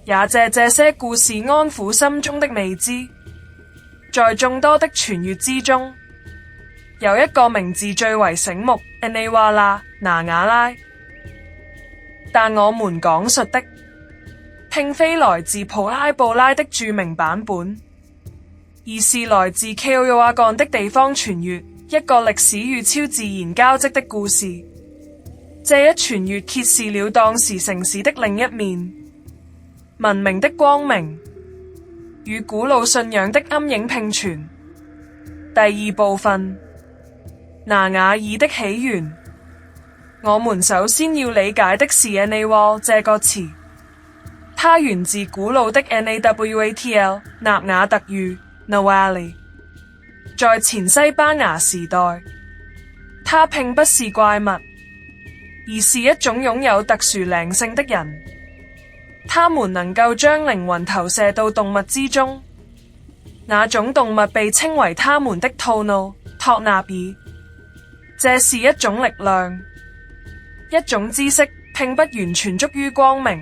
也借這些故事安撫心中的未知。在眾多的傳閱之中，有一個名字最為醒目 ，Aniwala 拿瓦拉。但我們講述的，並非來自普拉布拉的著名版本，而是來自 Keowagan 的地方傳閱，一個歷史與超自然交織的故事。這一傳閱揭示了當時城市的另一面，文明的光明與古老信仰的暗影並存。第二部分，拿瓦爾的起源。我們首先要理解的是 Aniwal 這個詞，它源自古老的 Nawatl 納瓦特語 Nawali。在前西班牙時代，它並不是怪物，而是一種擁有特殊靈性的人。他們能夠將靈魂投射到動物之中，那種動物被稱為他們的吐怒托納爾。這是一種力量，一種知識，並不完全足於光明。